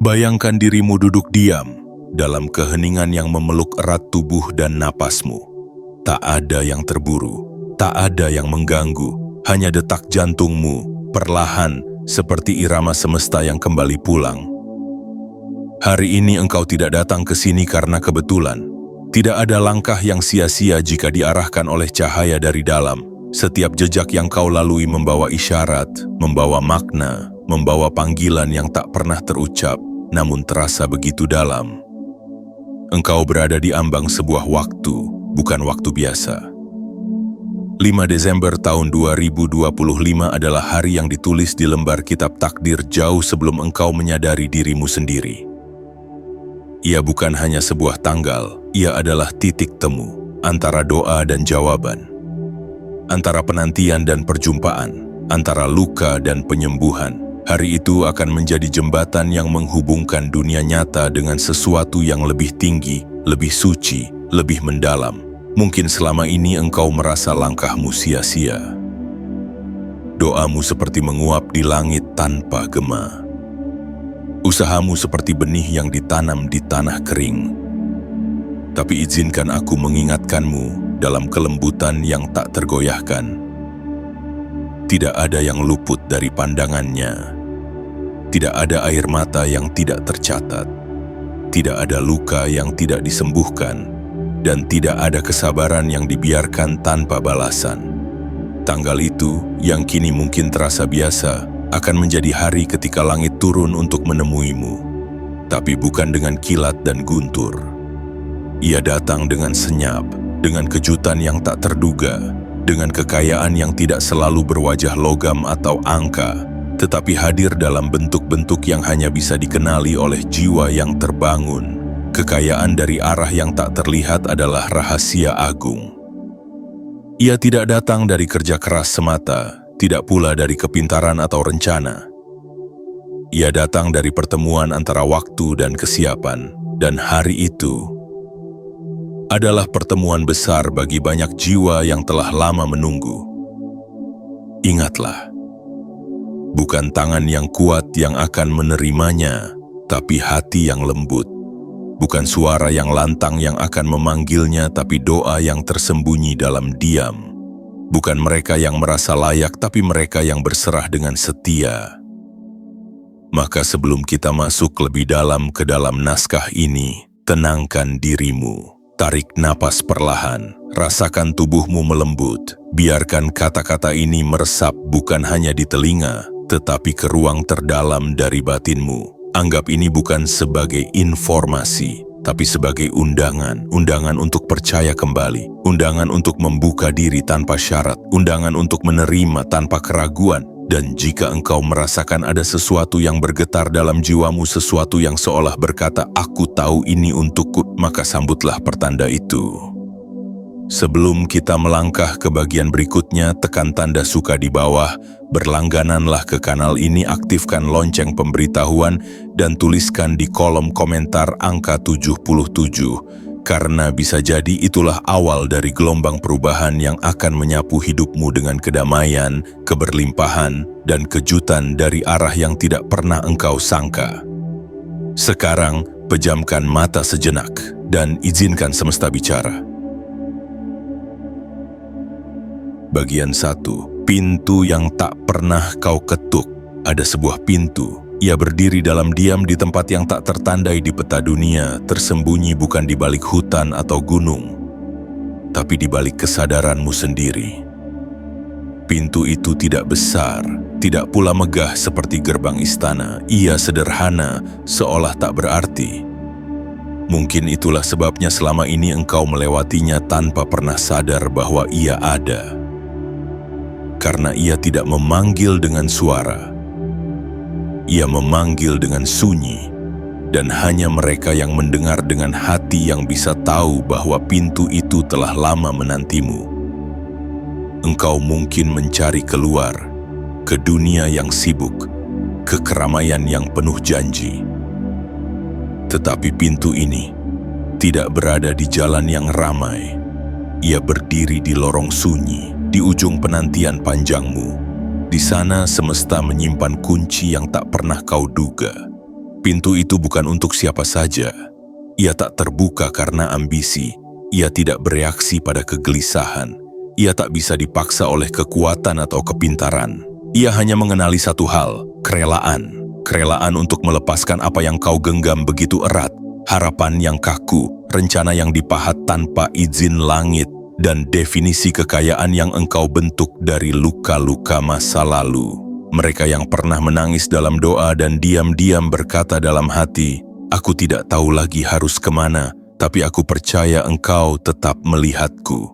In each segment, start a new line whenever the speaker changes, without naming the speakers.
Bayangkan dirimu duduk diam dalam keheningan yang memeluk erat tubuh dan napasmu. Tak ada yang terburu, tak ada yang mengganggu, hanya detak jantungmu, perlahan seperti irama semesta yang kembali pulang. Hari ini engkau tidak datang ke sini karena kebetulan. Tidak ada langkah yang sia-sia jika diarahkan oleh cahaya dari dalam. Setiap jejak yang kau lalui membawa isyarat, membawa makna, membawa panggilan yang tak pernah terucap, namun terasa begitu dalam. Engkau berada di ambang sebuah waktu, bukan waktu biasa. 5 Desember tahun 2025 adalah hari yang ditulis di lembar kitab takdir jauh sebelum engkau menyadari dirimu sendiri. Ia bukan hanya sebuah tanggal, ia adalah titik temu antara doa dan jawaban, antara penantian dan perjumpaan, antara luka dan penyembuhan. Hari itu akan menjadi jembatan yang menghubungkan dunia nyata dengan sesuatu yang lebih tinggi, lebih suci, lebih mendalam. Mungkin selama ini engkau merasa langkahmu sia-sia. Doamu seperti menguap di langit tanpa gema. Usahamu seperti benih yang ditanam di tanah kering. Tapi izinkan aku mengingatkanmu dalam kelembutan yang tak tergoyahkan. Tidak ada yang luput dari pandangannya. Tidak ada air mata yang tidak tercatat. Tidak ada luka yang tidak disembuhkan. Dan tidak ada kesabaran yang dibiarkan tanpa balasan. Tanggal itu, yang kini mungkin terasa biasa, akan menjadi hari ketika langit turun untuk menemuimu. Tapi bukan dengan kilat dan guntur. Ia datang dengan senyap, dengan kejutan yang tak terduga, dengan kekayaan yang tidak selalu berwajah logam atau angka, tetapi hadir dalam bentuk-bentuk yang hanya bisa dikenali oleh jiwa yang terbangun. Kekayaan dari arah yang tak terlihat adalah rahasia agung. Ia tidak datang dari kerja keras semata, tidak pula dari kepintaran atau rencana. Ia datang dari pertemuan antara waktu dan kesiapan, dan hari itu adalah pertemuan besar bagi banyak jiwa yang telah lama menunggu. Ingatlah, bukan tangan yang kuat yang akan menerimanya, tapi hati yang lembut. Bukan suara yang lantang yang akan memanggilnya, tapi doa yang tersembunyi dalam diam. Bukan mereka yang merasa layak, tapi mereka yang berserah dengan setia. Maka sebelum kita masuk lebih dalam ke dalam naskah ini, tenangkan dirimu. Tarik napas perlahan, rasakan tubuhmu melembut. Biarkan kata-kata ini meresap bukan hanya di telinga, tetapi ke ruang terdalam dari batinmu. Anggap ini bukan sebagai informasi, tapi sebagai undangan. Undangan untuk percaya kembali. Undangan untuk membuka diri tanpa syarat. Undangan untuk menerima tanpa keraguan. Dan jika engkau merasakan ada sesuatu yang bergetar dalam jiwamu, sesuatu yang seolah berkata, "Aku tahu ini untukku," maka sambutlah pertanda itu. Sebelum kita melangkah ke bagian berikutnya, tekan tanda suka di bawah, berlanggananlah ke kanal ini, aktifkan lonceng pemberitahuan, dan tuliskan di kolom komentar angka 77, karena bisa jadi itulah awal dari gelombang perubahan yang akan menyapu hidupmu dengan kedamaian, keberlimpahan, dan kejutan dari arah yang tidak pernah engkau sangka. Sekarang, pejamkan mata sejenak, dan izinkan semesta bicara. Bagian 1. Pintu yang tak pernah kau ketuk. Ada sebuah pintu. Ia berdiri dalam diam di tempat yang tak tertandai di peta dunia, tersembunyi bukan di balik hutan atau gunung, tapi di balik kesadaranmu sendiri. Pintu itu tidak besar, tidak pula megah seperti gerbang istana. Ia sederhana, seolah tak berarti. Mungkin itulah sebabnya selama ini engkau melewatinya tanpa pernah sadar bahwa ia ada. Karena ia tidak memanggil dengan suara. Ia memanggil dengan sunyi, dan hanya mereka yang mendengar dengan hati yang bisa tahu bahwa pintu itu telah lama menantimu. Engkau mungkin mencari keluar, ke dunia yang sibuk, ke keramaian yang penuh janji. Tetapi pintu ini tidak berada di jalan yang ramai. Ia berdiri di lorong sunyi, di ujung penantian panjangmu. Di sana semesta menyimpan kunci yang tak pernah kau duga. Pintu itu bukan untuk siapa saja. Ia tak terbuka karena ambisi. Ia tidak bereaksi pada kegelisahan. Ia tak bisa dipaksa oleh kekuatan atau kepintaran. Ia hanya mengenali satu hal, kerelaan. Kerelaan untuk melepaskan apa yang kau genggam begitu erat. Harapan yang kaku, rencana yang dipahat tanpa izin langit, dan definisi kekayaan yang engkau bentuk dari luka-luka masa lalu. Mereka yang pernah menangis dalam doa dan diam-diam berkata dalam hati, "Aku tidak tahu lagi harus kemana, tapi aku percaya engkau tetap melihatku."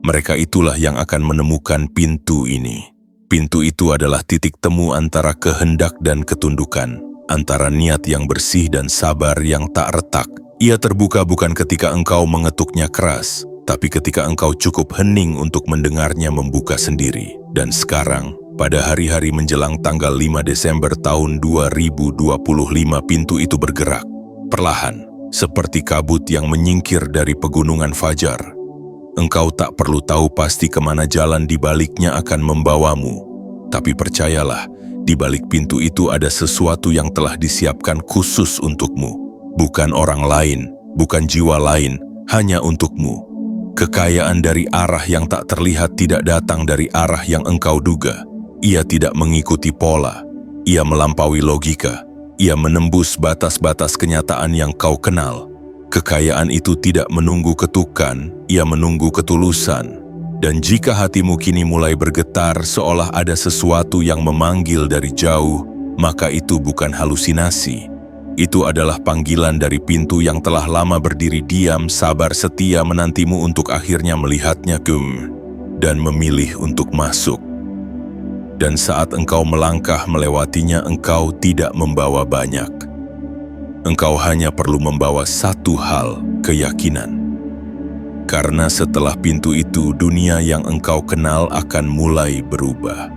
Mereka itulah yang akan menemukan pintu ini. Pintu itu adalah titik temu antara kehendak dan ketundukan, antara niat yang bersih dan sabar yang tak retak. Ia terbuka bukan ketika engkau mengetuknya keras, tapi ketika engkau cukup hening untuk mendengarnya membuka sendiri. Dan sekarang, pada hari-hari menjelang tanggal 5 Desember tahun 2025, pintu itu bergerak. Perlahan, seperti kabut yang menyingkir dari pegunungan fajar. Engkau tak perlu tahu pasti kemana jalan di baliknya akan membawamu. Tapi percayalah, di balik pintu itu ada sesuatu yang telah disiapkan khusus untukmu. Bukan orang lain, bukan jiwa lain, hanya untukmu. Kekayaan dari arah yang tak terlihat tidak datang dari arah yang engkau duga. Ia tidak mengikuti pola, ia melampaui logika, ia menembus batas-batas kenyataan yang kau kenal. Kekayaan itu tidak menunggu ketukan, ia menunggu ketulusan. Dan jika hatimu kini mulai bergetar seolah ada sesuatu yang memanggil dari jauh, maka itu bukan halusinasi. Itu adalah panggilan dari pintu yang telah lama berdiri diam, sabar, setia menantimu untuk akhirnya melihatnya dan memilih untuk masuk. Dan saat engkau melangkah melewatinya, engkau tidak membawa banyak. Engkau hanya perlu membawa satu hal, keyakinan. Karena setelah pintu itu, dunia yang engkau kenal akan mulai berubah.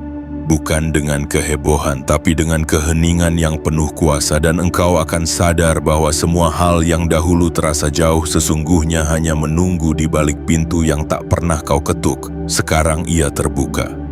Bukan dengan kehebohan, tapi dengan keheningan yang penuh kuasa, dan engkau akan sadar bahwa semua hal yang dahulu terasa jauh sesungguhnya hanya menunggu di balik pintu yang tak pernah kau ketuk. Sekarang ia terbuka.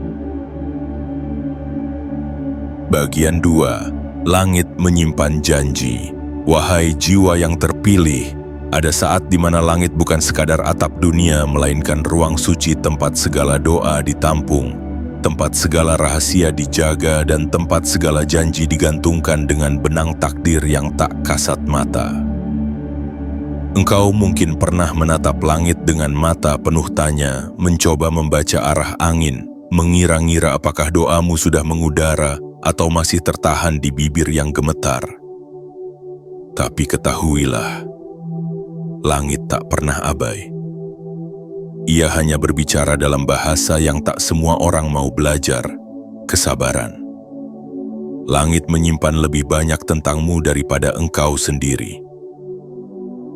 Bagian 2. Langit menyimpan janji. Wahai jiwa yang terpilih, ada saat di mana langit bukan sekadar atap dunia, melainkan ruang suci tempat segala doa ditampung, tempat segala rahasia dijaga, dan tempat segala janji digantungkan dengan benang takdir yang tak kasat mata. Engkau mungkin pernah menatap langit dengan mata penuh tanya, mencoba membaca arah angin, mengira-ngira apakah doamu sudah mengudara atau masih tertahan di bibir yang gemetar. Tapi ketahuilah, langit tak pernah abai. Ia hanya berbicara dalam bahasa yang tak semua orang mau belajar, kesabaran. Langit menyimpan lebih banyak tentangmu daripada engkau sendiri.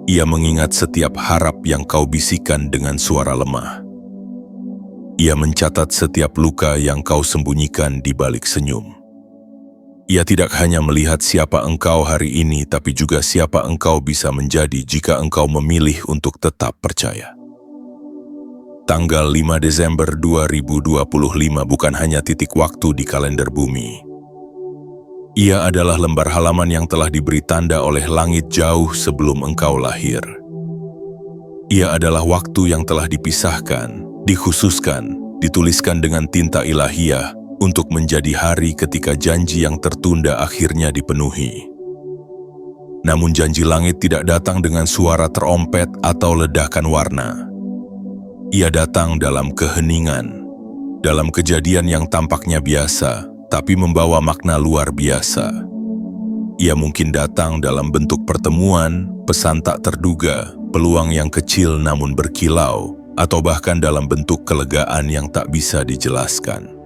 Ia mengingat setiap harap yang kau bisikan dengan suara lemah. Ia mencatat setiap luka yang kau sembunyikan di balik senyum. Ia tidak hanya melihat siapa engkau hari ini, tapi juga siapa engkau bisa menjadi jika engkau memilih untuk tetap percaya. Tanggal 5 Desember 2025 bukan hanya titik waktu di kalender bumi. Ia adalah lembar halaman yang telah diberi tanda oleh langit jauh sebelum engkau lahir. Ia adalah waktu yang telah dipisahkan, dikhususkan, dituliskan dengan tinta ilahiyah, untuk menjadi hari ketika janji yang tertunda akhirnya dipenuhi. Namun janji langit tidak datang dengan suara terompet atau ledakan warna. Ia datang dalam keheningan, dalam kejadian yang tampaknya biasa, tapi membawa makna luar biasa. Ia mungkin datang dalam bentuk pertemuan, pesan tak terduga, peluang yang kecil namun berkilau, atau bahkan dalam bentuk kelegaan yang tak bisa dijelaskan.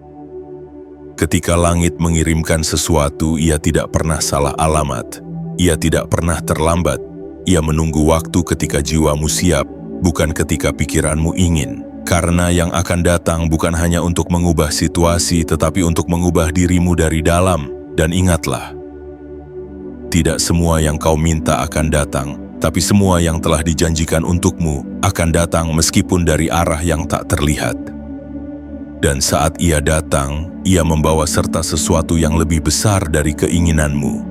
Ketika langit mengirimkan sesuatu, ia tidak pernah salah alamat. Ia tidak pernah terlambat. Ia menunggu waktu ketika jiwamu siap, bukan ketika pikiranmu ingin. Karena yang akan datang bukan hanya untuk mengubah situasi, tetapi untuk mengubah dirimu dari dalam. Dan ingatlah, tidak semua yang kau minta akan datang, tapi semua yang telah dijanjikan untukmu akan datang meskipun dari arah yang tak terlihat. Dan saat ia datang, ia membawa serta sesuatu yang lebih besar dari keinginanmu.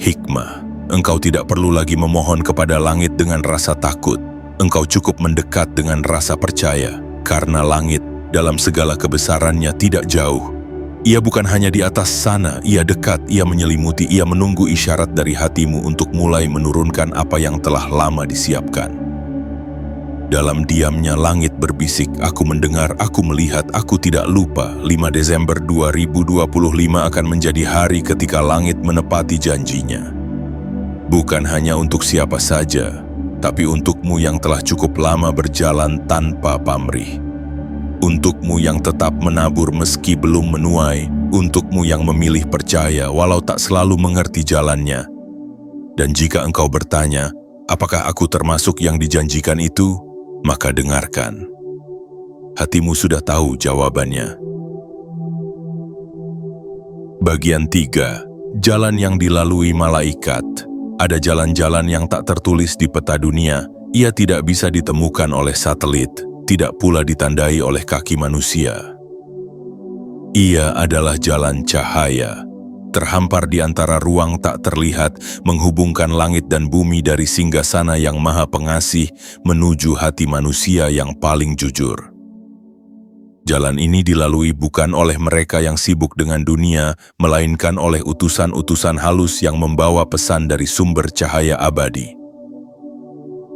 Hikmah, engkau tidak perlu lagi memohon kepada langit dengan rasa takut. Engkau cukup mendekat dengan rasa percaya, karena langit dalam segala kebesarannya tidak jauh. Ia bukan hanya di atas sana, ia dekat, ia menyelimuti, ia menunggu isyarat dari hatimu untuk mulai menurunkan apa yang telah lama disiapkan. Dalam diamnya langit berbisik, aku mendengar, aku melihat, aku tidak lupa. 5 Desember 2025 akan menjadi hari ketika langit menepati janjinya. Bukan hanya untuk siapa saja, tapi untukmu yang telah cukup lama berjalan tanpa pamrih. Untukmu yang tetap menabur meski belum menuai, untukmu yang memilih percaya walau tak selalu mengerti jalannya. Dan jika engkau bertanya, apakah aku termasuk yang dijanjikan itu? Maka dengarkan. Hatimu sudah tahu jawabannya. Bagian 3. Jalan yang dilalui malaikat. Ada jalan-jalan yang tak tertulis di peta dunia. Ia tidak bisa ditemukan oleh satelit, tidak pula ditandai oleh kaki manusia. Ia adalah jalan cahaya, terhampar di antara ruang tak terlihat, menghubungkan langit dan bumi dari singgasana yang maha pengasih menuju hati manusia yang paling jujur. Jalan ini dilalui bukan oleh mereka yang sibuk dengan dunia, melainkan oleh utusan-utusan halus yang membawa pesan dari sumber cahaya abadi.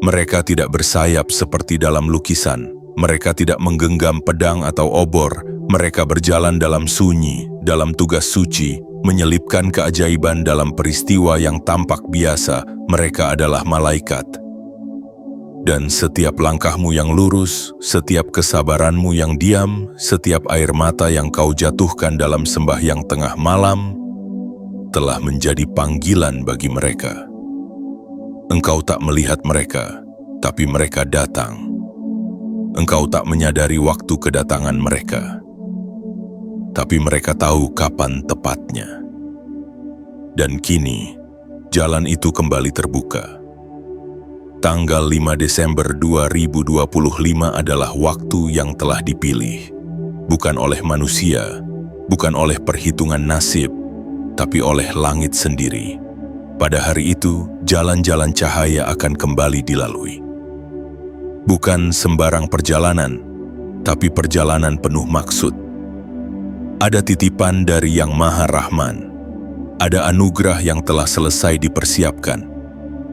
Mereka tidak bersayap seperti dalam lukisan. Mereka tidak menggenggam pedang atau obor. Mereka berjalan dalam sunyi, dalam tugas suci, menyelipkan keajaiban dalam peristiwa yang tampak biasa. Mereka adalah malaikat. Dan setiap langkahmu yang lurus, setiap kesabaranmu yang diam, setiap air mata yang kau jatuhkan dalam sembahyang tengah malam, telah menjadi panggilan bagi mereka. Engkau tak melihat mereka, tapi mereka datang. Engkau tak menyadari waktu kedatangan mereka, tapi mereka tahu kapan tepatnya. Dan kini, jalan itu kembali terbuka. Tanggal 5 Desember 2025 adalah waktu yang telah dipilih. Bukan oleh manusia, bukan oleh perhitungan nasib, tapi oleh langit sendiri. Pada hari itu, jalan-jalan cahaya akan kembali dilalui. Bukan sembarang perjalanan, tapi perjalanan penuh maksud. Ada titipan dari Yang Maha Rahman. Ada anugerah yang telah selesai dipersiapkan.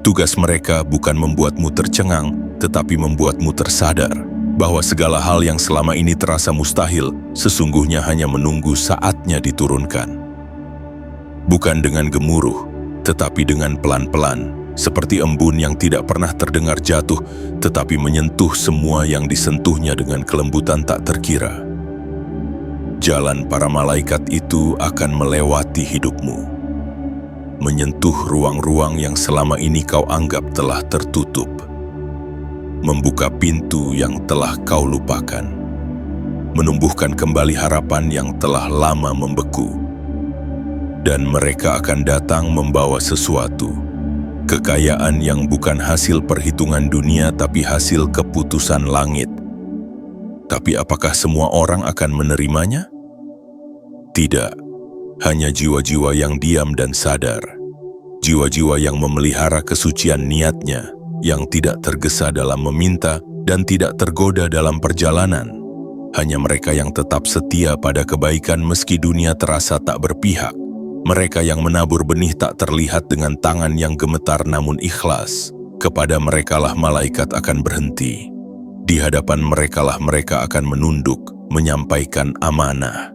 Tugas mereka bukan membuatmu tercengang, tetapi membuatmu tersadar bahwa segala hal yang selama ini terasa mustahil, sesungguhnya hanya menunggu saatnya diturunkan. Bukan dengan gemuruh, tetapi dengan pelan-pelan. Seperti embun yang tidak pernah terdengar jatuh, tetapi menyentuh semua yang disentuhnya dengan kelembutan tak terkira. Jalan para malaikat itu akan melewati hidupmu, menyentuh ruang-ruang yang selama ini kau anggap telah tertutup, membuka pintu yang telah kau lupakan, menumbuhkan kembali harapan yang telah lama membeku. Dan mereka akan datang membawa sesuatu, kekayaan yang bukan hasil perhitungan dunia tapi hasil keputusan langit. Tapi apakah semua orang akan menerimanya? Tidak, hanya jiwa-jiwa yang diam dan sadar. Jiwa-jiwa yang memelihara kesucian niatnya, yang tidak tergesa dalam meminta dan tidak tergoda dalam perjalanan. Hanya mereka yang tetap setia pada kebaikan meski dunia terasa tak berpihak. Mereka yang menabur benih tak terlihat dengan tangan yang gemetar namun ikhlas. Kepada merekalah malaikat akan berhenti. Di hadapan merekalah mereka akan menunduk, menyampaikan amanah.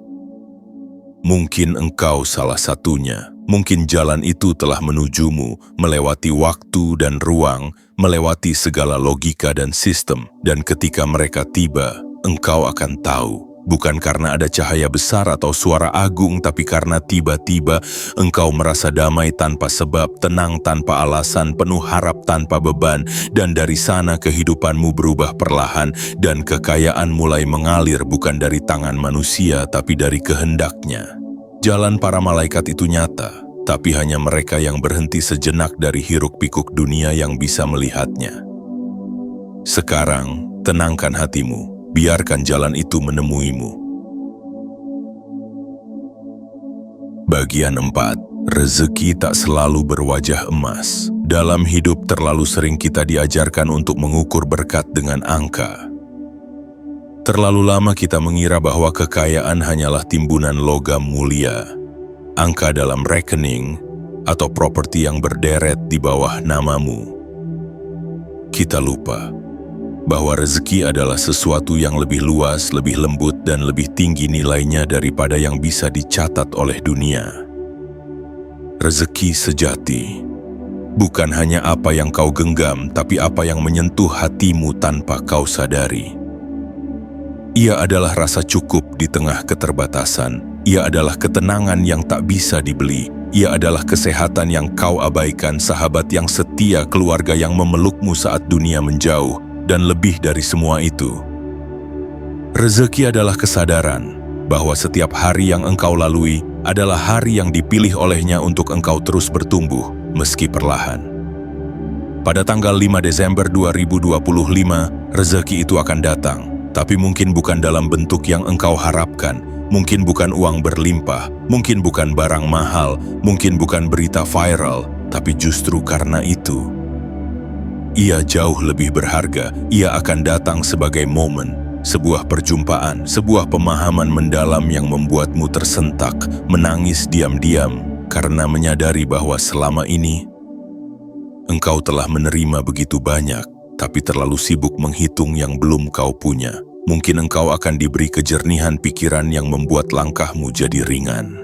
Mungkin engkau salah satunya. Mungkin jalan itu telah menujumu, melewati waktu dan ruang, melewati segala logika dan sistem. Dan ketika mereka tiba, engkau akan tahu. Bukan karena ada cahaya besar atau suara agung, tapi karena tiba-tiba engkau merasa damai tanpa sebab, tenang tanpa alasan, penuh harap tanpa beban, dan dari sana kehidupanmu berubah perlahan, dan kekayaan mulai mengalir bukan dari tangan manusia, tapi dari kehendaknya. Jalan para malaikat itu nyata, tapi hanya mereka yang berhenti sejenak dari hiruk-pikuk dunia yang bisa melihatnya. Sekarang, tenangkan hatimu. Biarkan jalan itu menemuimu. Bagian 4. Rezeki tak selalu berwajah emas. Dalam hidup terlalu sering kita diajarkan untuk mengukur berkat dengan angka. Terlalu lama kita mengira bahwa kekayaan hanyalah timbunan logam mulia, angka dalam rekening, atau properti yang berderet di bawah namamu. Kita lupa bahwa rezeki adalah sesuatu yang lebih luas, lebih lembut, dan lebih tinggi nilainya daripada yang bisa dicatat oleh dunia. Rezeki sejati bukan hanya apa yang kau genggam, tapi apa yang menyentuh hatimu tanpa kau sadari. Ia adalah rasa cukup di tengah keterbatasan. Ia adalah ketenangan yang tak bisa dibeli. Ia adalah kesehatan yang kau abaikan, sahabat yang setia, keluarga yang memelukmu saat dunia menjauh, dan lebih dari semua itu. Rezeki adalah kesadaran bahwa setiap hari yang engkau lalui adalah hari yang dipilih olehnya untuk engkau terus bertumbuh, meski perlahan. Pada tanggal 5 Desember 2025, rezeki itu akan datang. Tapi mungkin bukan dalam bentuk yang engkau harapkan, mungkin bukan uang berlimpah, mungkin bukan barang mahal, mungkin bukan berita viral, tapi justru karena itu. Ia jauh lebih berharga, ia akan datang sebagai momen, sebuah perjumpaan, sebuah pemahaman mendalam yang membuatmu tersentak, menangis diam-diam, karena menyadari bahwa selama ini, engkau telah menerima begitu banyak, tapi terlalu sibuk menghitung yang belum kau punya. Mungkin engkau akan diberi kejernihan pikiran yang membuat langkahmu jadi ringan.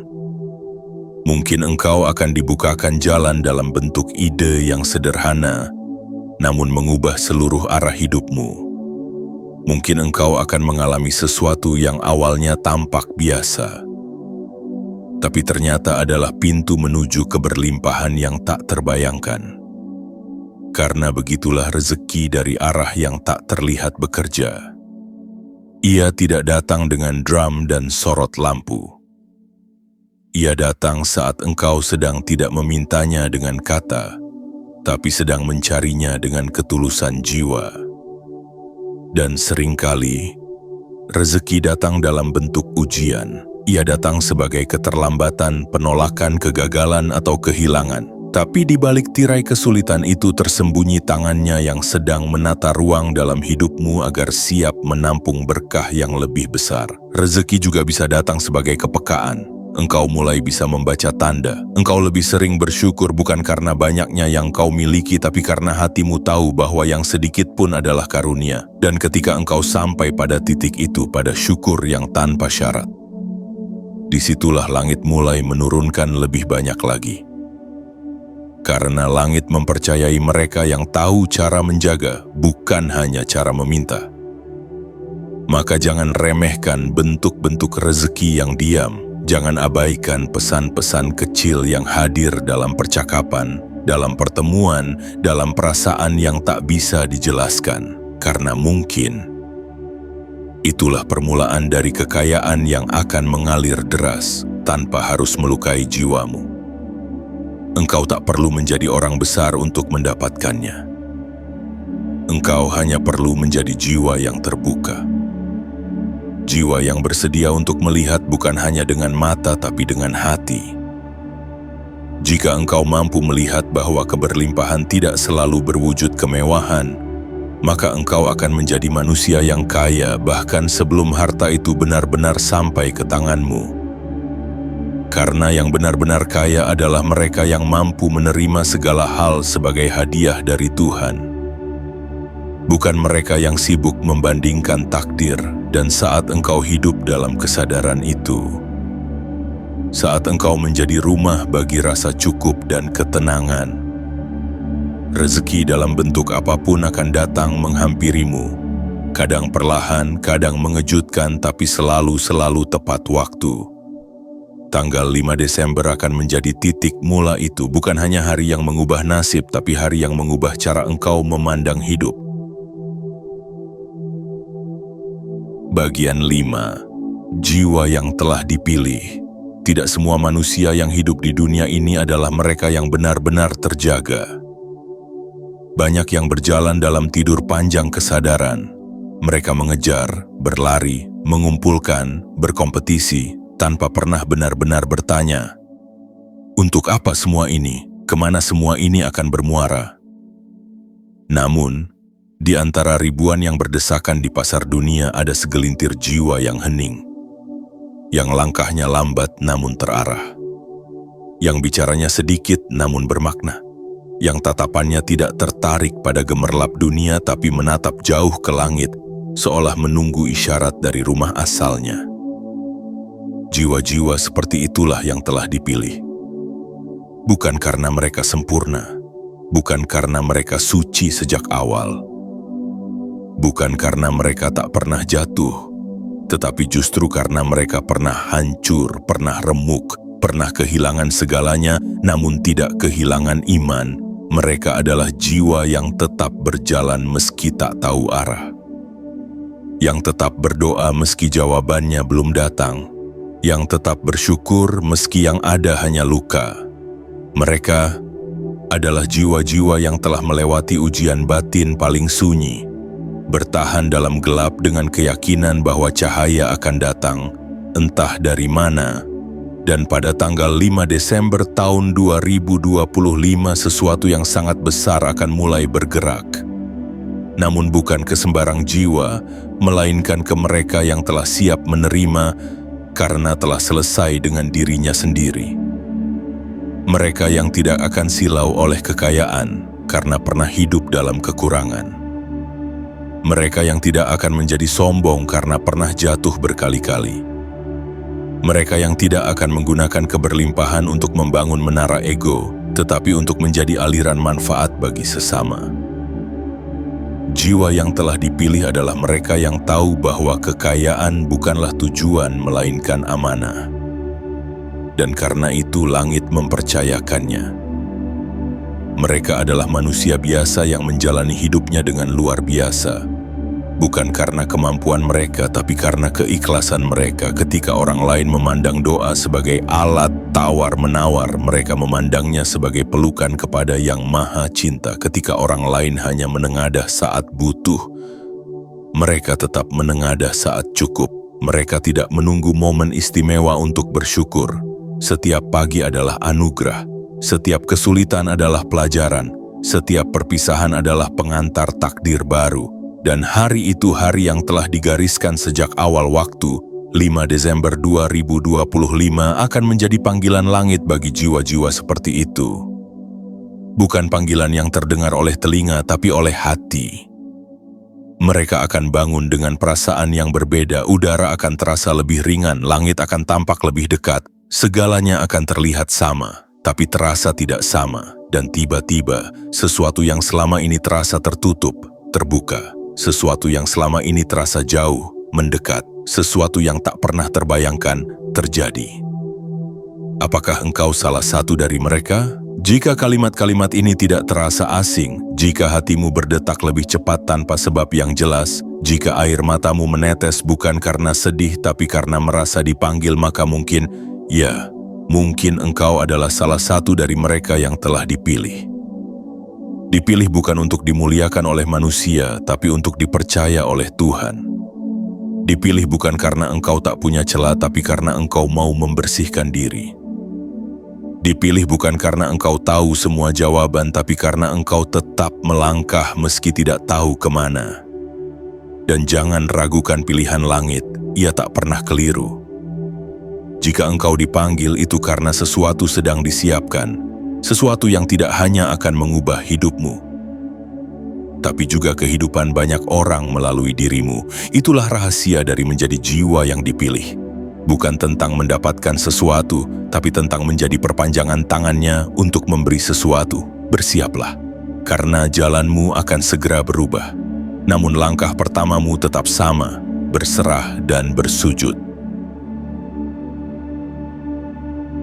Mungkin engkau akan dibukakan jalan dalam bentuk ide yang sederhana, namun mengubah seluruh arah hidupmu. Mungkin engkau akan mengalami sesuatu yang awalnya tampak biasa, tapi ternyata adalah pintu menuju keberlimpahan yang tak terbayangkan. Karena begitulah rezeki dari arah yang tak terlihat bekerja. Ia tidak datang dengan drum dan sorot lampu. Ia datang saat engkau sedang tidak memintanya dengan kata, tapi sedang mencarinya dengan ketulusan jiwa. Dan seringkali, rezeki datang dalam bentuk ujian. Ia datang sebagai keterlambatan, penolakan, kegagalan, atau kehilangan. Tapi di balik tirai kesulitan itu tersembunyi tangannya yang sedang menata ruang dalam hidupmu agar siap menampung berkah yang lebih besar. Rezeki juga bisa datang sebagai kepekaan. Engkau mulai bisa membaca tanda. Engkau lebih sering bersyukur bukan karena banyaknya yang kau miliki, tapi karena hatimu tahu bahwa yang sedikit pun adalah karunia. Dan ketika engkau sampai pada titik itu, pada syukur yang tanpa syarat, disitulah langit mulai menurunkan lebih banyak lagi. Karena langit mempercayai mereka yang tahu cara menjaga, bukan hanya cara meminta. Maka jangan remehkan bentuk-bentuk rezeki yang diam. Jangan abaikan pesan-pesan kecil yang hadir dalam percakapan, dalam pertemuan, dalam perasaan yang tak bisa dijelaskan. Karena mungkin itulah permulaan dari kekayaan yang akan mengalir deras tanpa harus melukai jiwamu. Engkau tak perlu menjadi orang besar untuk mendapatkannya. Engkau hanya perlu menjadi jiwa yang terbuka. Jiwa yang bersedia untuk melihat bukan hanya dengan mata tapi dengan hati. Jika engkau mampu melihat bahwa keberlimpahan tidak selalu berwujud kemewahan, maka engkau akan menjadi manusia yang kaya bahkan sebelum harta itu benar-benar sampai ke tanganmu. Karena yang benar-benar kaya adalah mereka yang mampu menerima segala hal sebagai hadiah dari Tuhan. Bukan mereka yang sibuk membandingkan takdir. Dan saat engkau hidup dalam kesadaran itu, saat engkau menjadi rumah bagi rasa cukup dan ketenangan, rezeki dalam bentuk apapun akan datang menghampirimu. Kadang perlahan, kadang mengejutkan, tapi selalu tepat waktu. Tanggal 5 Desember akan menjadi titik mula itu, bukan hanya hari yang mengubah nasib, tapi hari yang mengubah cara engkau memandang hidup. Bagian 5. Jiwa yang telah dipilih. Tidak semua manusia yang hidup di dunia ini adalah mereka yang benar-benar terjaga. Banyak yang berjalan dalam tidur panjang kesadaran. Mereka mengejar, berlari, mengumpulkan, berkompetisi, tanpa pernah benar-benar bertanya, Untuk apa semua ini? Kemana semua ini akan bermuara? Namun, di antara ribuan yang berdesakan di pasar dunia ada segelintir jiwa yang hening, yang langkahnya lambat namun terarah, yang bicaranya sedikit namun bermakna, yang tatapannya tidak tertarik pada gemerlap dunia tapi menatap jauh ke langit, seolah menunggu isyarat dari rumah asalnya. Jiwa-jiwa seperti itulah yang telah dipilih. Bukan karena mereka sempurna, bukan karena mereka suci sejak awal, bukan karena mereka tak pernah jatuh, tetapi justru karena mereka pernah hancur, pernah remuk, pernah kehilangan segalanya, namun tidak kehilangan iman. Mereka adalah jiwa yang tetap berjalan meski tak tahu arah, yang tetap berdoa meski jawabannya belum datang, yang tetap bersyukur meski yang ada hanya luka. Mereka adalah jiwa-jiwa yang telah melewati ujian batin paling sunyi, bertahan dalam gelap dengan keyakinan bahwa cahaya akan datang, entah dari mana. Dan pada tanggal 5 Desember tahun 2025 sesuatu yang sangat besar akan mulai bergerak. Namun bukan ke sembarang jiwa, melainkan ke mereka yang telah siap menerima karena telah selesai dengan dirinya sendiri. Mereka yang tidak akan silau oleh kekayaan karena pernah hidup dalam kekurangan. Mereka yang tidak akan menjadi sombong karena pernah jatuh berkali-kali. Mereka yang tidak akan menggunakan keberlimpahan untuk membangun menara ego, tetapi untuk menjadi aliran manfaat bagi sesama. Jiwa yang telah dipilih adalah mereka yang tahu bahwa kekayaan bukanlah tujuan melainkan amanah. Dan karena itu langit mempercayakannya. Mereka adalah manusia biasa yang menjalani hidupnya dengan luar biasa. Bukan karena kemampuan mereka, tapi karena keikhlasan mereka. Ketika orang lain memandang doa sebagai alat tawar-menawar, mereka memandangnya sebagai pelukan kepada Yang Maha Cinta. Ketika orang lain hanya menengadah saat butuh, mereka tetap menengadah saat cukup. Mereka tidak menunggu momen istimewa untuk bersyukur. Setiap pagi adalah anugerah, setiap kesulitan adalah pelajaran, setiap perpisahan adalah pengantar takdir baru, dan hari itu hari yang telah digariskan sejak awal waktu, 5 Desember 2025 akan menjadi panggilan langit bagi jiwa-jiwa seperti itu. Bukan panggilan yang terdengar oleh telinga, tapi oleh hati. Mereka akan bangun dengan perasaan yang berbeda, udara akan terasa lebih ringan, langit akan tampak lebih dekat. Segalanya akan terlihat sama, tapi terasa tidak sama. Dan tiba-tiba, sesuatu yang selama ini terasa tertutup, terbuka. Sesuatu yang selama ini terasa jauh, mendekat. Sesuatu yang tak pernah terbayangkan, terjadi. Apakah engkau salah satu dari mereka? Jika kalimat-kalimat ini tidak terasa asing, jika hatimu berdetak lebih cepat tanpa sebab yang jelas, jika air matamu menetes bukan karena sedih tapi karena merasa dipanggil, maka mungkin engkau adalah salah satu dari mereka yang telah dipilih. Dipilih bukan untuk dimuliakan oleh manusia, tapi untuk dipercaya oleh Tuhan. Dipilih bukan karena engkau tak punya celah, tapi karena engkau mau membersihkan diri. Dipilih bukan karena engkau tahu semua jawaban, tapi karena engkau tetap melangkah meski tidak tahu kemana. Dan jangan ragukan pilihan langit, ia tak pernah keliru. Jika engkau dipanggil, itu karena sesuatu sedang disiapkan, sesuatu yang tidak hanya akan mengubah hidupmu, tapi juga kehidupan banyak orang melalui dirimu. Itulah rahasia dari menjadi jiwa yang dipilih. Bukan tentang mendapatkan sesuatu, tapi tentang menjadi perpanjangan tangannya untuk memberi sesuatu. Bersiaplah, karena jalanmu akan segera berubah. Namun langkah pertamamu tetap sama, berserah dan bersujud.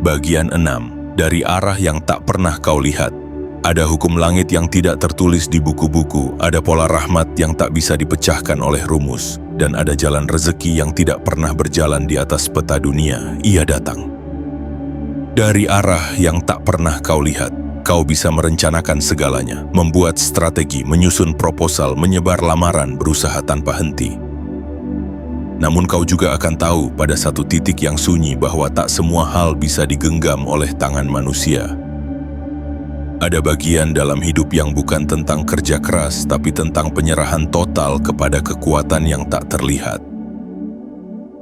Bagian 6. Dari arah yang tak pernah kau lihat. Ada hukum langit yang tidak tertulis di buku-buku, ada pola rahmat yang tak bisa dipecahkan oleh rumus, dan ada jalan rezeki yang tidak pernah berjalan di atas peta dunia. Ia datang. Dari arah yang tak pernah kau lihat, kau bisa merencanakan segalanya, membuat strategi, menyusun proposal, menyebar lamaran, berusaha tanpa henti. Namun kau juga akan tahu pada satu titik yang sunyi bahwa tak semua hal bisa digenggam oleh tangan manusia. Ada bagian dalam hidup yang bukan tentang kerja keras, tapi tentang penyerahan total kepada kekuatan yang tak terlihat.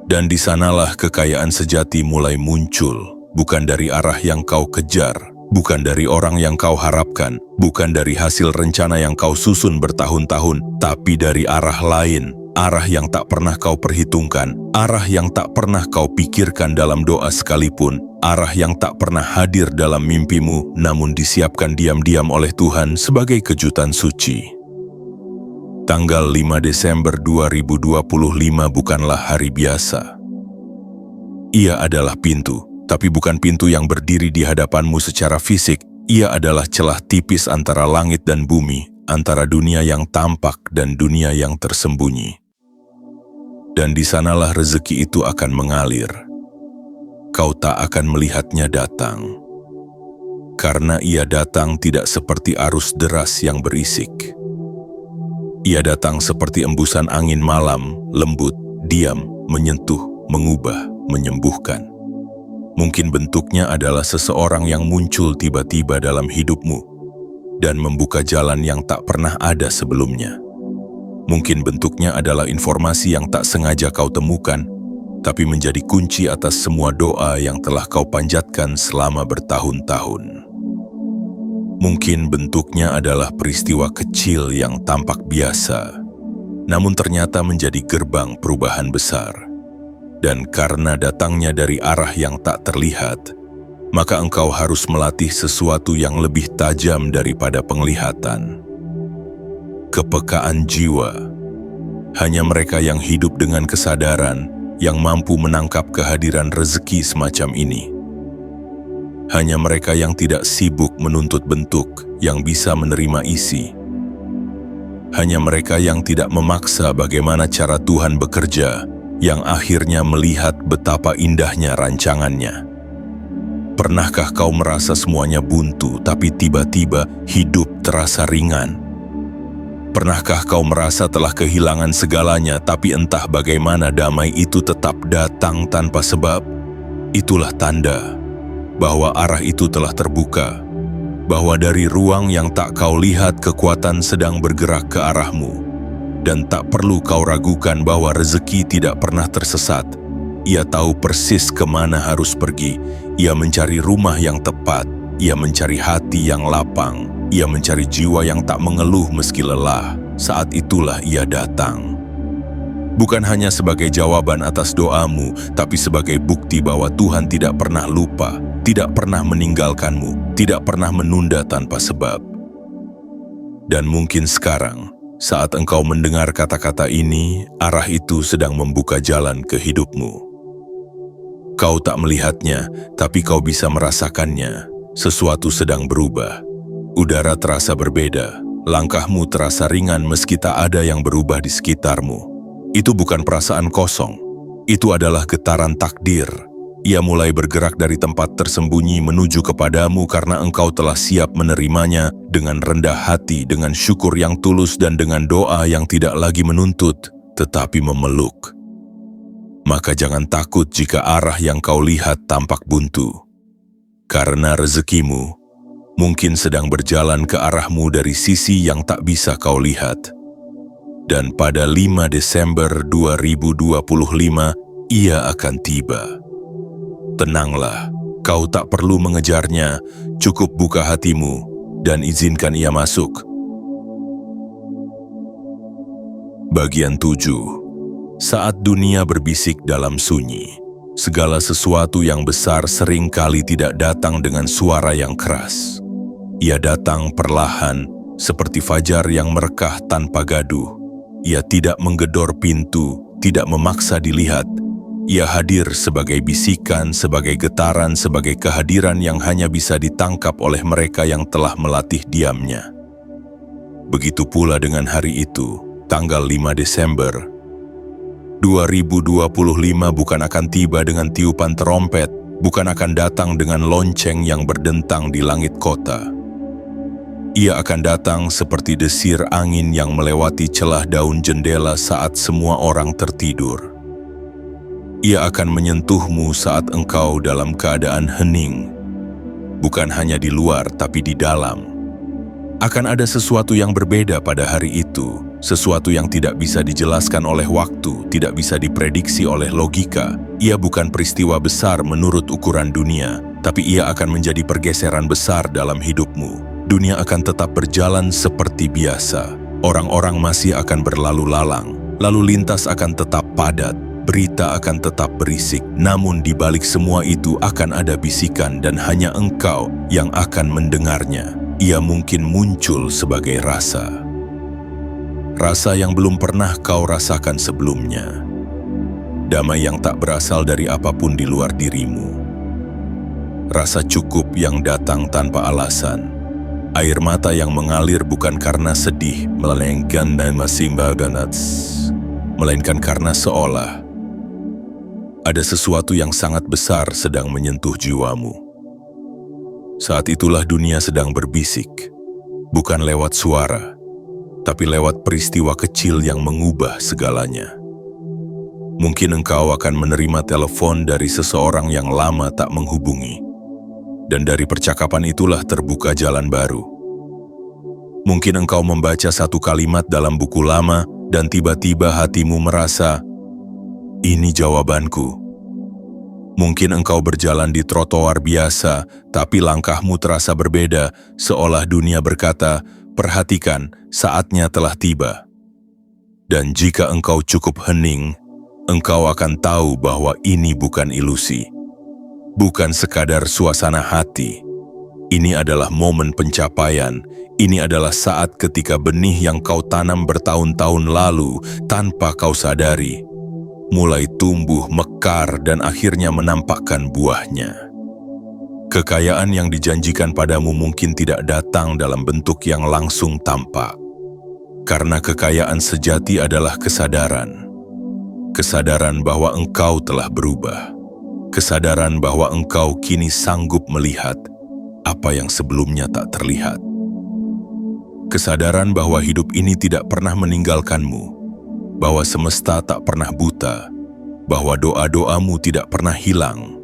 Dan di sanalah kekayaan sejati mulai muncul, bukan dari arah yang kau kejar, bukan dari orang yang kau harapkan, bukan dari hasil rencana yang kau susun bertahun-tahun, tapi dari arah lain. Arah yang tak pernah kau perhitungkan, arah yang tak pernah kau pikirkan dalam doa sekalipun, arah yang tak pernah hadir dalam mimpimu, namun disiapkan diam-diam oleh Tuhan sebagai kejutan suci. Tanggal 5 Desember 2025 bukanlah hari biasa. Ia adalah pintu, tapi bukan pintu yang berdiri di hadapanmu secara fisik. Ia adalah celah tipis antara langit dan bumi, antara dunia yang tampak dan dunia yang tersembunyi. Dan di sanalah rezeki itu akan mengalir. Kau tak akan melihatnya datang. Karena ia datang tidak seperti arus deras yang berisik. Ia datang seperti embusan angin malam, lembut, diam, menyentuh, mengubah, menyembuhkan. Mungkin bentuknya adalah seseorang yang muncul tiba-tiba dalam hidupmu dan membuka jalan yang tak pernah ada sebelumnya. Mungkin bentuknya adalah informasi yang tak sengaja kau temukan, tapi menjadi kunci atas semua doa yang telah kau panjatkan selama bertahun-tahun. Mungkin bentuknya adalah peristiwa kecil yang tampak biasa, namun ternyata menjadi gerbang perubahan besar. Dan karena datangnya dari arah yang tak terlihat, maka engkau harus melatih sesuatu yang lebih tajam daripada penglihatan. Kepekaan jiwa. Hanya mereka yang hidup dengan kesadaran yang mampu menangkap kehadiran rezeki semacam ini. Hanya mereka yang tidak sibuk menuntut bentuk yang bisa menerima isi. Hanya mereka yang tidak memaksa bagaimana cara Tuhan bekerja, yang akhirnya melihat betapa indahnya rancangannya. Pernahkah kau merasa semuanya buntu, tapi tiba-tiba hidup terasa ringan? Pernahkah kau merasa telah kehilangan segalanya, tapi entah bagaimana damai itu tetap datang tanpa sebab? Itulah tanda bahwa arah itu telah terbuka, bahwa dari ruang yang tak kau lihat kekuatan sedang bergerak ke arahmu. Dan tak perlu kau ragukan bahwa rezeki tidak pernah tersesat. Ia tahu persis kemana harus pergi. Ia mencari rumah yang tepat. Ia mencari hati yang lapang. Ia mencari jiwa yang tak mengeluh meski lelah. Saat itulah ia datang. Bukan hanya sebagai jawaban atas doamu, tapi sebagai bukti bahwa Tuhan tidak pernah lupa, tidak pernah meninggalkanmu, tidak pernah menunda tanpa sebab. Dan mungkin sekarang, saat engkau mendengar kata-kata ini, arah itu sedang membuka jalan ke hidupmu. Kau tak melihatnya, tapi kau bisa merasakannya. Sesuatu sedang berubah. Udara terasa berbeda. Langkahmu terasa ringan meski tak ada yang berubah di sekitarmu. Itu bukan perasaan kosong. Itu adalah getaran takdir. Ia mulai bergerak dari tempat tersembunyi menuju kepadamu karena engkau telah siap menerimanya dengan rendah hati, dengan syukur yang tulus dan dengan doa yang tidak lagi menuntut, tetapi memeluk. Maka jangan takut jika arah yang kau lihat tampak buntu. Karena rezekimu mungkin sedang berjalan ke arahmu dari sisi yang tak bisa kau lihat. Dan pada 5 Desember 2025, ia akan tiba. Tenanglah, kau tak perlu mengejarnya, cukup buka hatimu dan izinkan ia masuk. Bagian 7. Saat dunia berbisik dalam sunyi, segala sesuatu yang besar sering kali tidak datang dengan suara yang keras. Ia datang perlahan, seperti fajar yang merekah tanpa gaduh. Ia tidak menggedor pintu, tidak memaksa dilihat. Ia hadir sebagai bisikan, sebagai getaran, sebagai kehadiran yang hanya bisa ditangkap oleh mereka yang telah melatih diamnya. Begitu pula dengan hari itu, tanggal 5 Desember 2025 bukan akan tiba dengan tiupan terompet, bukan akan datang dengan lonceng yang berdentang di langit kota. Ia akan datang seperti desir angin yang melewati celah daun jendela saat semua orang tertidur. Ia akan menyentuhmu saat engkau dalam keadaan hening. Bukan hanya di luar, tapi di dalam. Akan ada sesuatu yang berbeda pada hari itu, sesuatu yang tidak bisa dijelaskan oleh waktu, tidak bisa diprediksi oleh logika. Ia bukan peristiwa besar menurut ukuran dunia, tapi ia akan menjadi pergeseran besar dalam hidupmu. Dunia akan tetap berjalan seperti biasa. Orang-orang masih akan berlalu lalang, lalu lintas akan tetap padat, berita akan tetap berisik. Namun di balik semua itu akan ada bisikan dan hanya engkau yang akan mendengarnya. Ia mungkin muncul sebagai rasa. Rasa yang belum pernah kau rasakan sebelumnya. Damai yang tak berasal dari apapun di luar dirimu. Rasa cukup yang datang tanpa alasan. Air mata yang mengalir bukan karena sedih, melainkan karena seolah ada sesuatu yang sangat besar sedang menyentuh jiwamu. Saat itulah dunia sedang berbisik, bukan lewat suara, tapi lewat peristiwa kecil yang mengubah segalanya. Mungkin engkau akan menerima telepon dari seseorang yang lama tak menghubungi, dan dari percakapan itulah terbuka jalan baru. Mungkin engkau membaca satu kalimat dalam buku lama, dan tiba-tiba hatimu merasa, ini jawabanku. Mungkin engkau berjalan di trotoar biasa, tapi langkahmu terasa berbeda, seolah dunia berkata, perhatikan, saatnya telah tiba. Dan jika engkau cukup hening, engkau akan tahu bahwa ini bukan ilusi. Bukan sekadar suasana hati. Ini adalah momen pencapaian. Ini adalah saat ketika benih yang kau tanam bertahun-tahun lalu, tanpa kau sadari, mulai tumbuh, mekar, dan akhirnya menampakkan buahnya. Kekayaan yang dijanjikan padamu mungkin tidak datang dalam bentuk yang langsung tampak. Karena kekayaan sejati adalah kesadaran. Kesadaran bahwa engkau telah berubah. Kesadaran bahwa engkau kini sanggup melihat apa yang sebelumnya tak terlihat. Kesadaran bahwa hidup ini tidak pernah meninggalkanmu. Bahwa semesta tak pernah buta, bahwa doa-doamu tidak pernah hilang.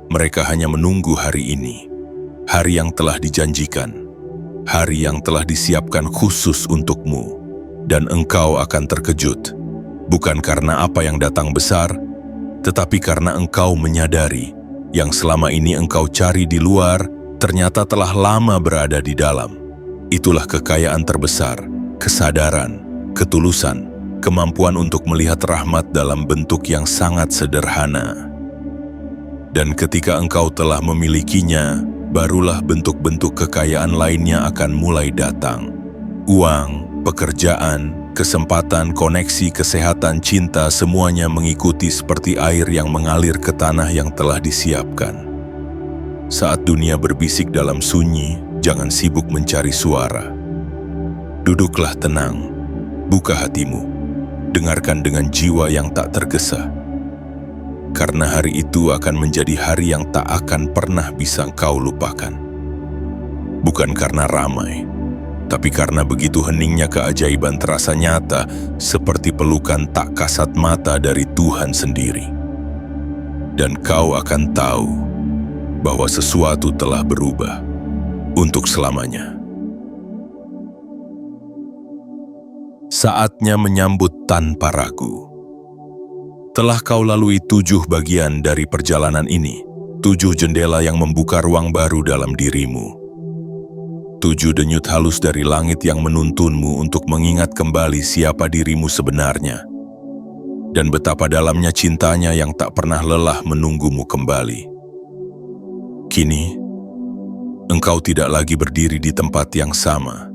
Mereka hanya menunggu hari ini, hari yang telah dijanjikan, hari yang telah disiapkan khusus untukmu, dan engkau akan terkejut, bukan karena apa yang datang besar, tetapi karena engkau menyadari yang selama ini engkau cari di luar, ternyata telah lama berada di dalam. Itulah kekayaan terbesar, kesadaran, ketulusan, kemampuan untuk melihat rahmat dalam bentuk yang sangat sederhana. Dan ketika engkau telah memilikinya, barulah bentuk-bentuk kekayaan lainnya akan mulai datang. Uang, pekerjaan, kesempatan, koneksi, kesehatan, cinta, semuanya mengikuti seperti air yang mengalir ke tanah yang telah disiapkan. Saat dunia berbisik dalam sunyi, jangan sibuk mencari suara. Duduklah tenang, buka hatimu. Dengarkan dengan jiwa yang tak tergesa. Karena hari itu akan menjadi hari yang tak akan pernah bisa kau lupakan. Bukan karena ramai, tapi karena begitu heningnya keajaiban terasa nyata, seperti pelukan tak kasat mata dari Tuhan sendiri. Dan kau akan tahu bahwa sesuatu telah berubah untuk selamanya. Saatnya menyambut tanpa ragu. Telah kau lalui 7 bagian dari perjalanan ini, 7 jendela yang membuka ruang baru dalam dirimu. 7 denyut halus dari langit yang menuntunmu untuk mengingat kembali siapa dirimu sebenarnya. Dan betapa dalamnya cintanya yang tak pernah lelah menunggumu kembali. Kini, engkau tidak lagi berdiri di tempat yang sama.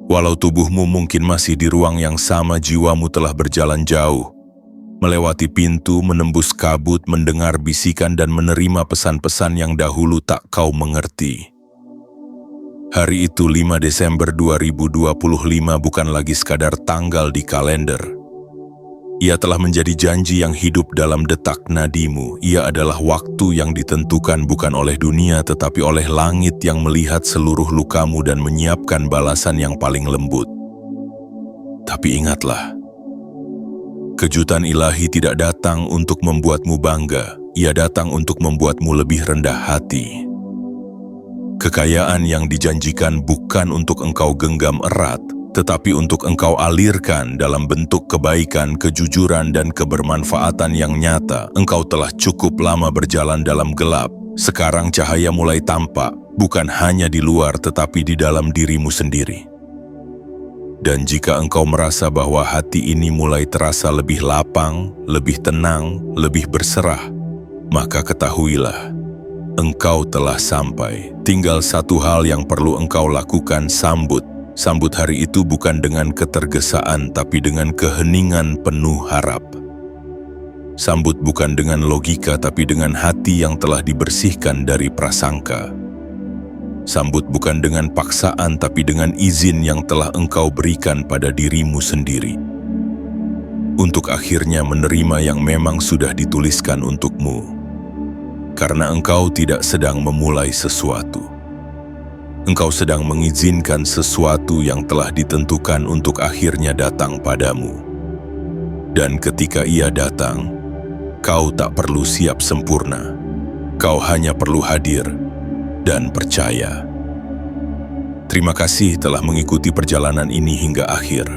Walau tubuhmu mungkin masih di ruang yang sama, jiwamu telah berjalan jauh, melewati pintu, menembus kabut, mendengar bisikan dan menerima pesan-pesan yang dahulu tak kau mengerti. Hari itu 5 Desember 2025 bukan lagi sekadar tanggal di kalender. Ia telah menjadi janji yang hidup dalam detak nadimu. Ia adalah waktu yang ditentukan bukan oleh dunia tetapi oleh langit yang melihat seluruh lukamu dan menyiapkan balasan yang paling lembut. Tapi ingatlah, Kejutan ilahi tidak datang untuk membuatmu bangga, ia datang untuk membuatmu lebih rendah hati. Kekayaan yang dijanjikan bukan untuk engkau genggam erat, tetapi untuk engkau alirkan dalam bentuk kebaikan, kejujuran, dan kebermanfaatan yang nyata. Engkau telah cukup lama berjalan dalam gelap. Sekarang cahaya mulai tampak, bukan hanya di luar tetapi di dalam dirimu sendiri. Dan jika engkau merasa bahwa hati ini mulai terasa lebih lapang, lebih tenang, lebih berserah, maka ketahuilah, engkau telah sampai. Tinggal satu hal yang perlu engkau lakukan, sambut. Sambut hari itu bukan dengan ketergesaan, tapi dengan keheningan penuh harap. Sambut bukan dengan logika, tapi dengan hati yang telah dibersihkan dari prasangka. Sambut bukan dengan paksaan, tapi dengan izin yang telah engkau berikan pada dirimu sendiri. Untuk akhirnya menerima yang memang sudah dituliskan untukmu. Karena engkau tidak sedang memulai sesuatu. Engkau sedang mengizinkan sesuatu yang telah ditentukan untuk akhirnya datang padamu. Dan ketika ia datang, kau tak perlu siap sempurna. Kau hanya perlu hadir dan percaya. Terima kasih telah mengikuti perjalanan ini hingga akhir.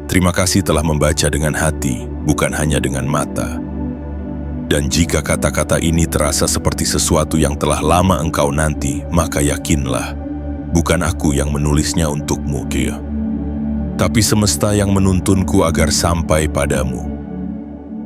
Terima kasih telah membaca dengan hati, bukan hanya dengan mata. Dan jika kata-kata ini terasa seperti sesuatu yang telah lama engkau nanti, maka yakinlah, bukan aku yang menulisnya untukmu, tapi semesta yang menuntunku agar sampai padamu.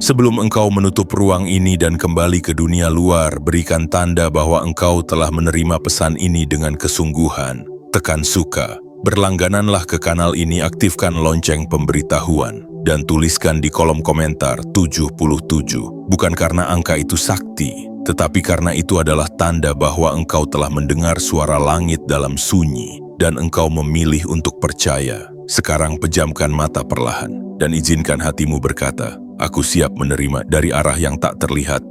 Sebelum engkau menutup ruang ini dan kembali ke dunia luar, berikan tanda bahwa engkau telah menerima pesan ini dengan kesungguhan. Tekan suka, berlanggananlah ke kanal ini, aktifkan lonceng pemberitahuan, dan tuliskan di kolom komentar 77, bukan karena angka itu sakti, tetapi karena itu adalah tanda bahwa engkau telah mendengar suara langit dalam sunyi, dan engkau memilih untuk percaya. Sekarang pejamkan mata perlahan, dan izinkan hatimu berkata, aku siap menerima dari arah yang tak terlihat.